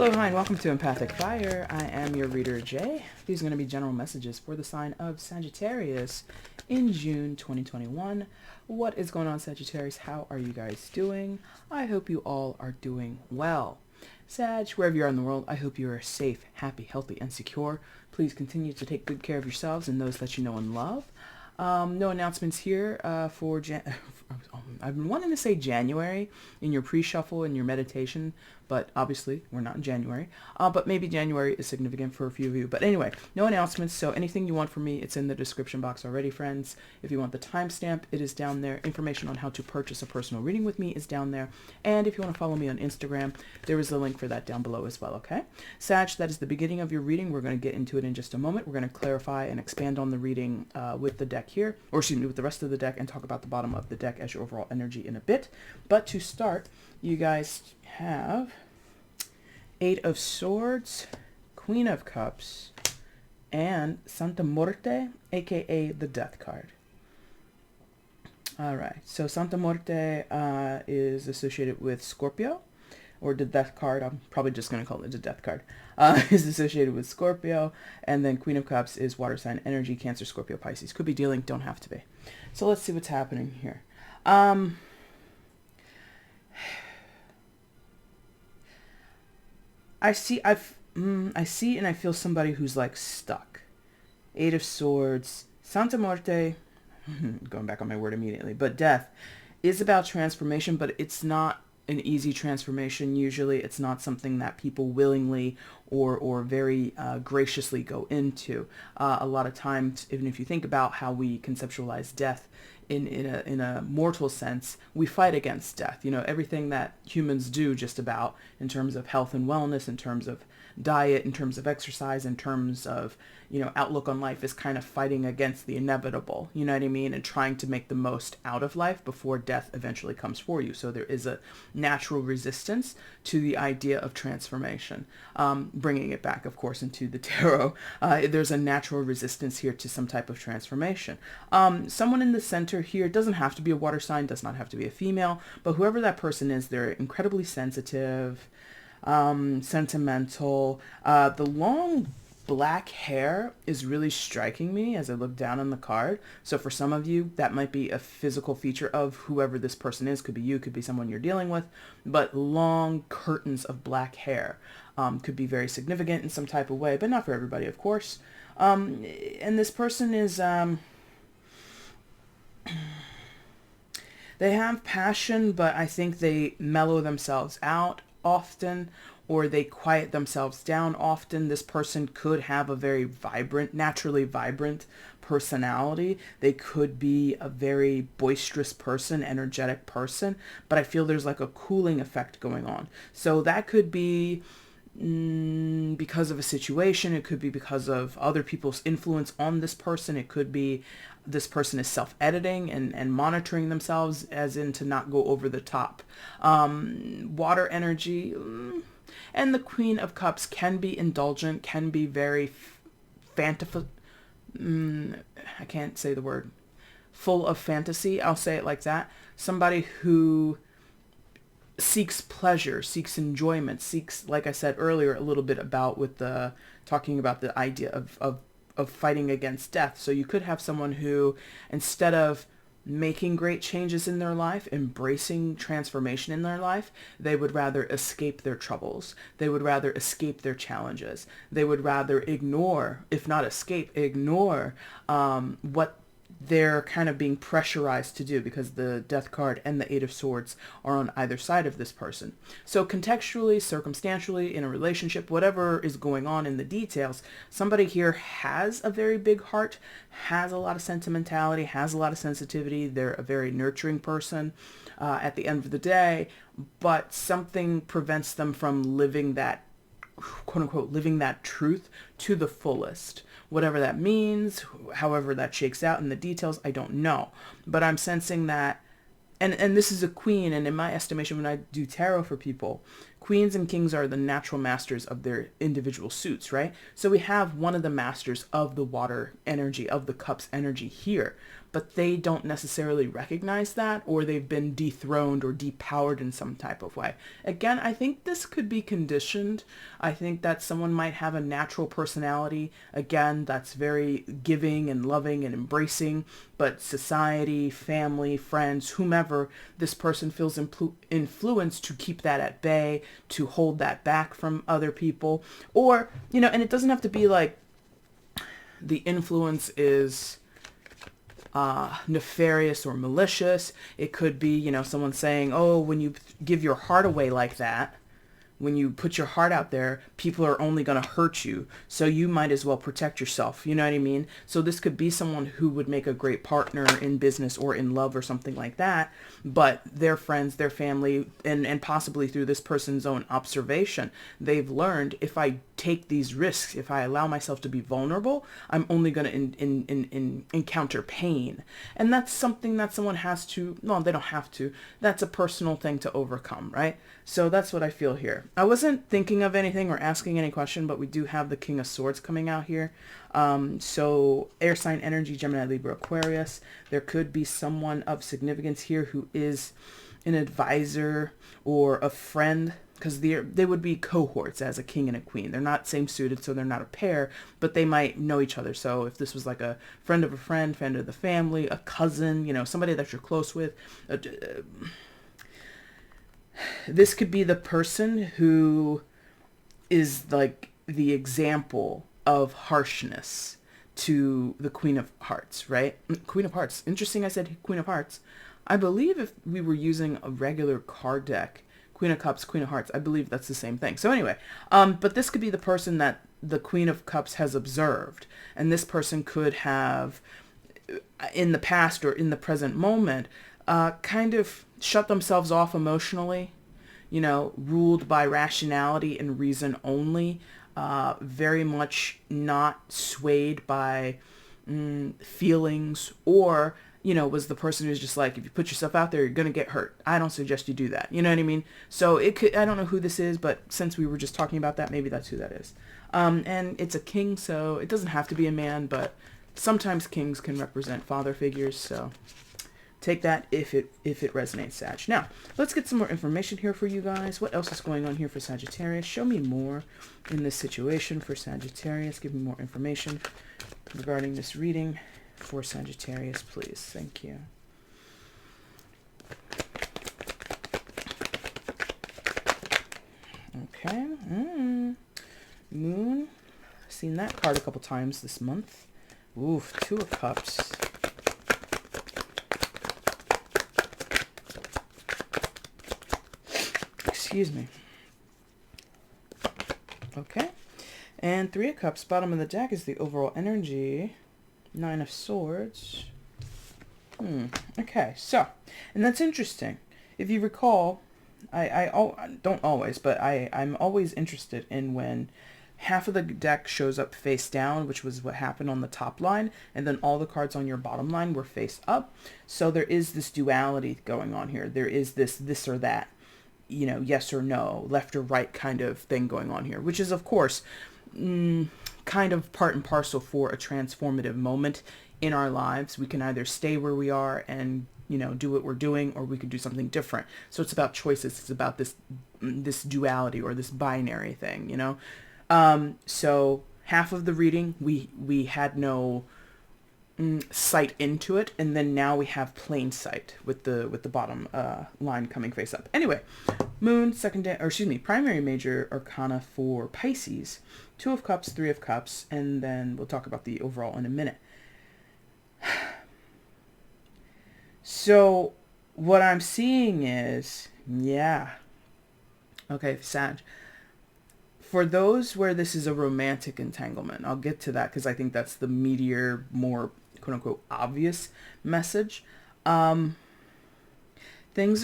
Hello, hi, and welcome to Empathic Fire. I am your reader, Jay. These are going to be general messages for the sign of Sagittarius in June 2021. What is going on, Sagittarius? How are you guys doing? I hope you all are doing well. Sag, wherever you are in the world, I hope you are safe, happy, healthy, and secure. Please continue to take good care of yourselves and those that you know and love. No announcements here for I've been wanting to say January in your pre-shuffle and your meditation, but obviously we're not in January. But maybe January is significant for a few of you. But anyway, no announcements. So anything you want from me, it's in the description box already, friends. If you want the timestamp, it is down there. Information on how to purchase a personal reading with me is down there. And if you want to follow me on Instagram, there is a link for that down below as well, okay? Sag, that is the beginning of your reading. We're going to get into it in just a moment. We're going to clarify and expand on the reading with the deck here, or excuse me, with the rest of the deck, and talk about the bottom of the deck as your overall energy in a bit. But to start, you guys have Eight of Swords, Queen of Cups, and Santa Muerte, aka the Death card. All right, so Santa Muerte is associated with Scorpio, or the Death card. I'm probably just going to call it the Death card. Is associated with Scorpio, and then Queen of Cups is water sign energy, Cancer, Scorpio, Pisces. Could be dealing, don't have to be. So let's see what's happening here. I see and I feel somebody who's like stuck. Eight of Swords, Santa Muerte, going back on my word immediately, but death is about transformation, but it's not an easy transformation. Usually it's not something that people willingly or very graciously go into. A lot of times, even if you think about how we conceptualize death in a mortal sense, we fight against death. You know, everything that humans do just about in terms of health and wellness, in terms of diet, in terms of exercise, in terms of, you know, outlook on life is kind of fighting against the inevitable, you know what I mean? And trying to make the most out of life before death eventually comes for you. So there is a natural resistance to the idea of transformation. Bringing it back, of course, into the tarot, there's a natural resistance here to some type of transformation. Someone in the center here doesn't have to be a water sign, does not have to be a female, but whoever that person is, they're incredibly sensitive, sentimental. The long black hair is really striking me as I look down on the card. So for some of you, that might be a physical feature of whoever this person is. Could be you, could be someone you're dealing with, but long curtains of black hair could be very significant in some type of way, but not for everybody, of course. And this person is, they have passion, but I think they mellow themselves out often, or they quiet themselves down often. This person could have a very vibrant, naturally vibrant personality. They could be a very boisterous person, energetic person, but I feel there's like a cooling effect going on. So that could be because of a situation. It could be because of other people's influence on this person. It could be this person is self-editing and monitoring themselves, as in to not go over the top. Water energy, and the Queen of Cups can be indulgent, can be very I can't say the word, full of fantasy. I'll say it like that. Somebody who seeks pleasure, seeks enjoyment, seeks, like I said earlier, a little bit about with the talking about the idea of fighting against death. So you could have someone who, instead of making great changes in their life, embracing transformation in their life, they would rather escape their troubles. They would rather escape their challenges. They would rather ignore, if not escape, ignore what they're kind of being pressurized to do, because the Death card and the Eight of Swords are on either side of this person. So contextually, circumstantially, in a relationship, whatever is going on in the details, somebody here has a very big heart, has a lot of sentimentality, has a lot of sensitivity. They're a very nurturing person at the end of the day, but something prevents them from living that, quote unquote, living that truth to the fullest. Whatever that means, however that shakes out in the details, I don't know. But I'm sensing that, and this is a queen, and in my estimation, when I do tarot for people, queens and kings are the natural masters of their individual suits, right? So we have one of the masters of the water energy, of the cups energy here. but they don't necessarily recognize that, or they've been dethroned or depowered in some type of way. Again, I think this could be conditioned. I think that someone might have a natural personality, again, that's very giving and loving and embracing, but society, family, friends, whomever, this person feels influenced to keep that at bay, to hold that back from other people. Or, and it doesn't have to be like the influence is nefarious or malicious. It could be, someone saying, oh, when you give your heart away like that, when you put your heart out there, people are only going to hurt you. So you might as well protect yourself. You know what I mean? So this could be someone who would make a great partner in business or in love or something like that. But their friends, their family, and possibly through this person's own observation, they've learned, if I take these risks, if I allow myself to be vulnerable, I'm only going to encounter pain. And that's something that someone has to, no, they don't have to. That's a personal thing to overcome, right? So that's what I feel here. I wasn't thinking of anything or asking any question, but we do have the King of Swords coming out here. So air sign energy, Gemini, Libra, Aquarius. There could be someone of significance here who is an advisor or a friend, because they would be cohorts as a king and a queen. They're not same suited, so they're not a pair, but they might know each other. So if this was like a friend of a friend, friend of the family, a cousin, somebody that you're close with, this could be the person who is like the example of harshness to the Queen of Hearts, right? Queen of Hearts. Interesting I said Queen of Hearts. I believe if we were using a regular card deck, Queen of Cups, Queen of Hearts, I believe that's the same thing. So anyway, but this could be the person that the Queen of Cups has observed. And this person could have, in the past or in the present moment, kind of shut themselves off emotionally, ruled by rationality and reason only, very much not swayed by feelings, or, was the person who's just like, if you put yourself out there, you're going to get hurt. I don't suggest you do that. You know what I mean? So it could, I don't know who this is, but since we were just talking about that, maybe that's who that is. And it's a king, so it doesn't have to be a man, but sometimes kings can represent father figures, so take that if it resonates, Sag. Now, let's get some more information here for you guys. What else is going on here for Sagittarius? Show me more in this situation for Sagittarius. Give me more information regarding this reading for Sagittarius, please. Thank you. Okay. Moon. Seen that card a couple times this month. Oof, Two of Cups. Excuse me. Okay. And Three of Cups. Bottom of the deck is the overall energy. Nine of Swords. Okay, so, and that's interesting. If you recall, I don't always, but I'm always interested in when half of the deck shows up face down, which was what happened on the top line, and then all the cards on your bottom line were face up. So there is this duality going on here. There is this or that, yes or no, left or right kind of thing going on here, which is, of course, kind of part and parcel for a transformative moment in our lives. We can either stay where we are and do what we're doing, or we could do something different. So it's about choices. It's about this duality or this binary thing, so half of the reading we had no sight into it, and then now we have plain sight with the bottom line coming face up. Anyway, Moon, primary major arcana for Pisces. Two of Cups, Three of Cups, and then we'll talk about the overall in a minute. So what I'm seeing is, okay, Sag. For those where this is a romantic entanglement, I'll get to that because I think that's the meatier, more quote-unquote obvious message. Things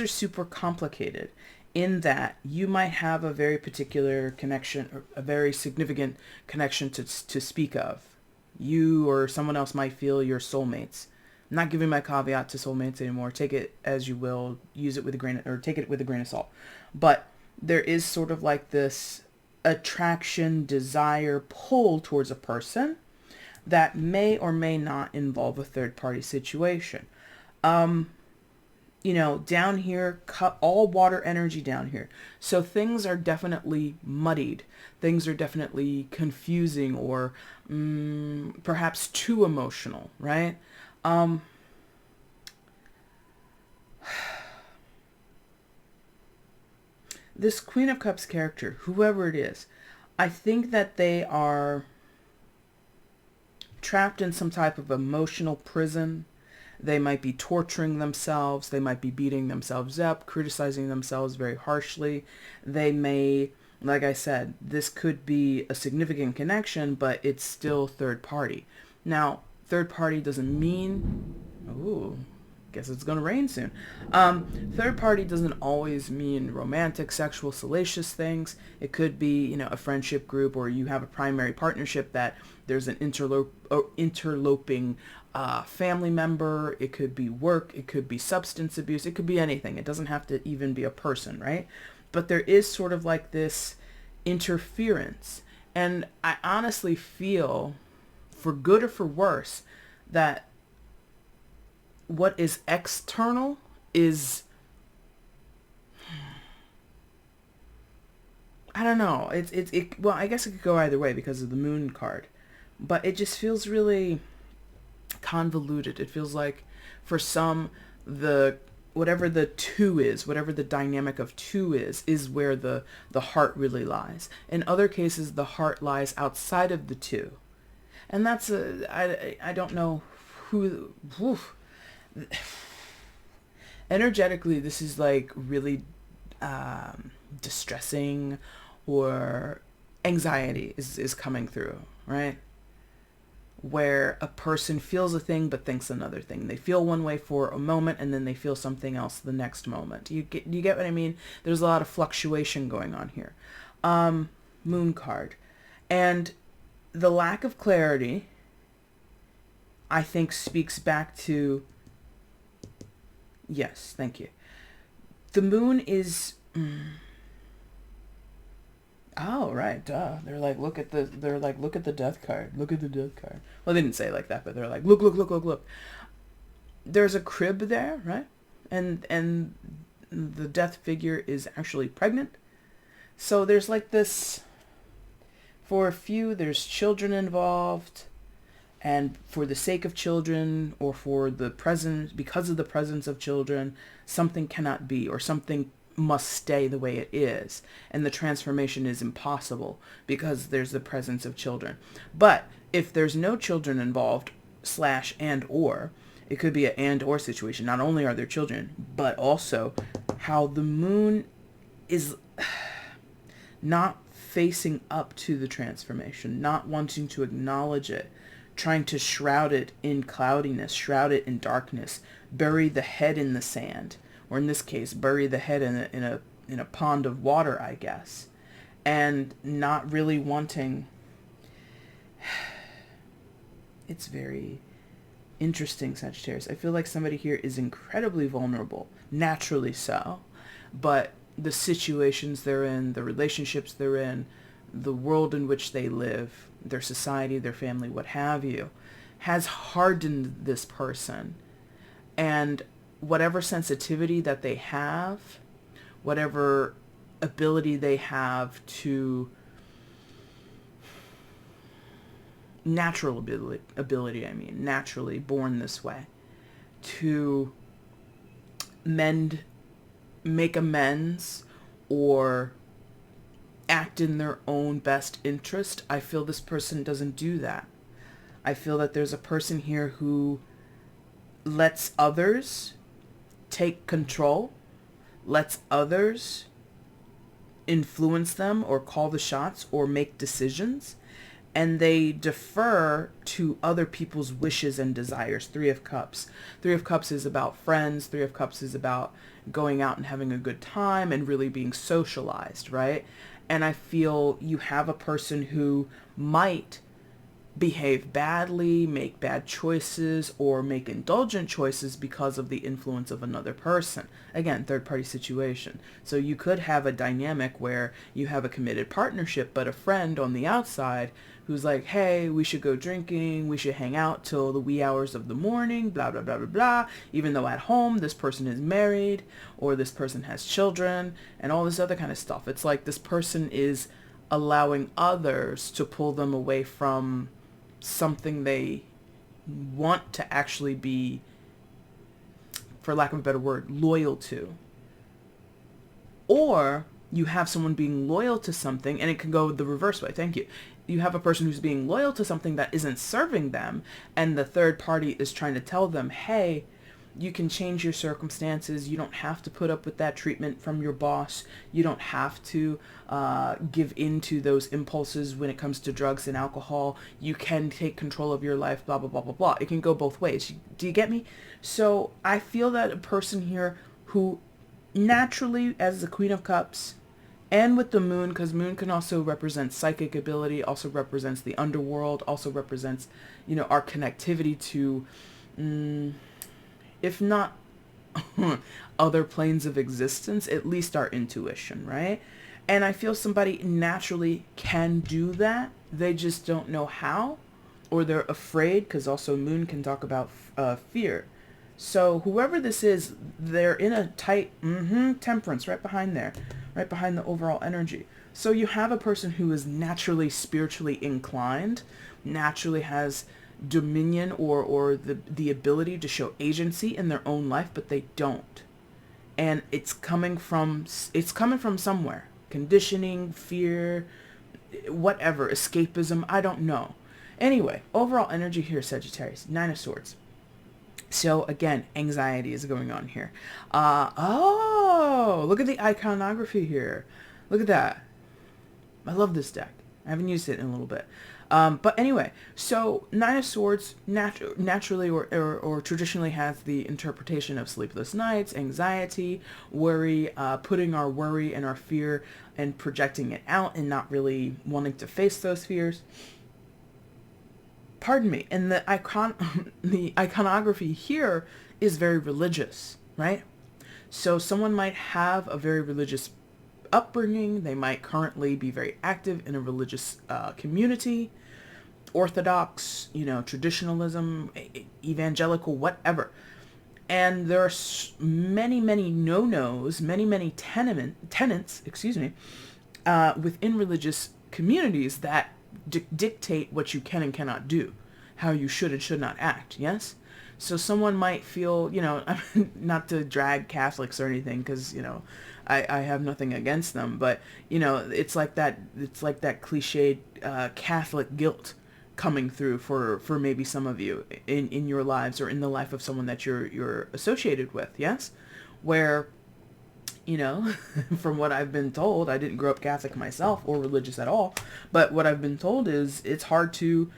are super complicated in that you might have a very particular connection, or a very significant connection to speak of. You or someone else might feel your soulmates. I'm not giving my caveat to soulmates anymore. Take it as you will. Use it with a grain, or take it with a grain of salt. But there is sort of like this attraction, desire, pull towards a person. that may or may not involve a third party situation. Down here, cut all water energy down here. So things are definitely muddied. Things are definitely confusing or perhaps too emotional, right? This Queen of Cups character, whoever it is, I think that they are trapped in some type of emotional prison. They might be torturing themselves. They might be beating themselves up, criticizing themselves very harshly. They may, like I said, this could be a significant connection, but it's still third party. Now, third party doesn't mean, ooh, guess it's going to rain soon. Third party doesn't always mean romantic, sexual, salacious things. It could be, a friendship group, or you have a primary partnership that there's an interloping family member. It could be work. It could be substance abuse. It could be anything. It doesn't have to even be a person, right? But there is sort of like this interference. And I honestly feel, for good or for worse, that what is external is, I don't know. Well, I guess it could go either way because of the moon card, but it just feels really convoluted. It feels like for some, whatever the two is, whatever the dynamic of two is where the heart really lies. In other cases, the heart lies outside of the two. And that's I don't know who, energetically, this is like really distressing, or anxiety is coming through, right? Where a person feels a thing but thinks another thing. They feel one way for a moment and then they feel something else the next moment. You get what I mean? There's a lot of fluctuation going on here. Moon card. And the lack of clarity, I think, speaks back to, yes, thank you. The moon is, oh, right, duh. They're like, look at the death card. Look at the death card. Well, they didn't say it like that, but they're like, look. There's a crib there, right? And the death figure is actually pregnant. So there's like this, for a few, there's children involved. And for the sake of children, or for the presence, because of the presence of children, something cannot be, or something must stay the way it is. And the transformation is impossible because there's the presence of children. But if there's no children involved, / and or, it could be an and or situation. Not only are there children, but also how the moon is not facing up to the transformation, not wanting to acknowledge it, trying to shroud it in cloudiness, shroud it in darkness, bury the head in the sand, or in this case, bury the head in a pond of water, I guess, and not really wanting. It's very interesting, Sagittarius. I feel like somebody here is incredibly vulnerable, naturally so, but the situations they're in, the relationships they're in, the world in which they live, their society, their family, what have you, has hardened this person. And whatever sensitivity that they have, whatever ability they have to, natural ability, naturally born this way, to make amends, or act in their own best interest, I feel this person doesn't do that. I feel that there's a person here who lets others take control, lets others influence them or call the shots or make decisions, and they defer to other people's wishes and desires. 3 of Cups. 3 of Cups is about friends. 3 of Cups is about going out and having a good time and really being socialized, right? And I feel you have a person who might behave badly, make bad choices, or make indulgent choices because of the influence of another person. Again, third party situation. So you could have a dynamic where you have a committed partnership, but a friend on the outside who's like, hey, we should go drinking, we should hang out till the wee hours of the morning, blah, blah, blah, blah, blah, even though at home this person is married or this person has children and all this other kind of stuff. It's like this person is allowing others to pull them away from something they want to actually be, for lack of a better word, loyal to. Or you have someone being loyal to something, and it can go the reverse way. Thank you. You have a person who's being loyal to something that isn't serving them, and the third party is trying to tell them, hey, you can change your circumstances. You don't have to put up with that treatment from your boss. You don't have to give in to those impulses when it comes to drugs and alcohol. You can take control of your life, blah, blah, blah, blah, blah. It can go both ways. Do you get me? So I feel that a person here who naturally, as the Queen of Cups, and with the moon, because moon can also represent psychic ability, also represents the underworld, also represents, our connectivity to, if not other planes of existence, at least our intuition, right? And I feel somebody naturally can do that. They just don't know how, or they're afraid, because also moon can talk about fear. So whoever this is, they're in a tight temperance right behind there, right behind the overall energy. So you have a person who is naturally spiritually inclined, naturally has dominion or the ability to show agency in their own life, but they don't. And it's coming from somewhere. Conditioning, fear, whatever, escapism, I don't know. Anyway, overall energy here, Sagittarius, 9 of Swords. So again, anxiety is going on here. Look at the iconography here. Look at that. I love this deck. I haven't used it in a little bit. But anyway, so 9 of Swords naturally or traditionally has the interpretation of sleepless nights, anxiety, worry, putting our worry and our fear and projecting it out and not really wanting to face those fears. Pardon me. And the iconography here is very religious, right? So someone might have a very religious upbringing. They might currently be very active in a religious community, Orthodox, traditionalism, evangelical, whatever. And there are many, many no-nos, many tenets, within religious communities that dictate what you can and cannot do, how you should and should not act. Yes. So someone might feel, not to drag Catholics or anything, because, I have nothing against them, but, it's like that cliched Catholic guilt coming through for maybe some of you in your lives or in the life of someone that you're associated with. Yes. Where, from what I've been told, I didn't grow up Catholic myself or religious at all, but what I've been told is it's hard to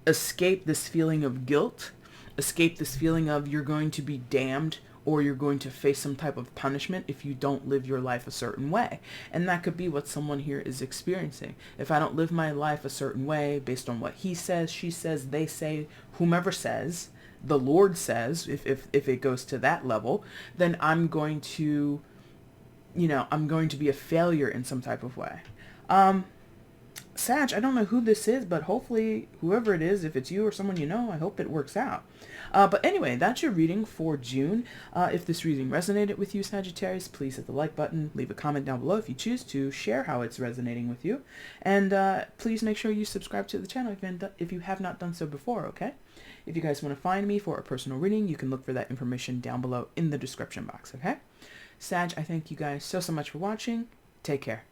escape this feeling of guilt, escape this feeling of you're going to be damned or you're going to face some type of punishment if you don't live your life a certain way. And that could be what someone here is experiencing. If I don't live my life a certain way based on what he says, she says, they say, whomever says, the Lord says, if it goes to that level, then I'm going to be a failure in some type of way. Sag, I don't know who this is, but hopefully whoever it is, if it's you or someone I hope it works out. But anyway, that's your reading for June. If this reading resonated with you, Sagittarius, please hit the like button. Leave a comment down below if you choose to share how it's resonating with you. And please make sure you subscribe to the channel if you have not done so before, okay? If you guys want to find me for a personal reading, you can look for that information down below in the description box, okay? Sag, I thank you guys so much for watching. Take care.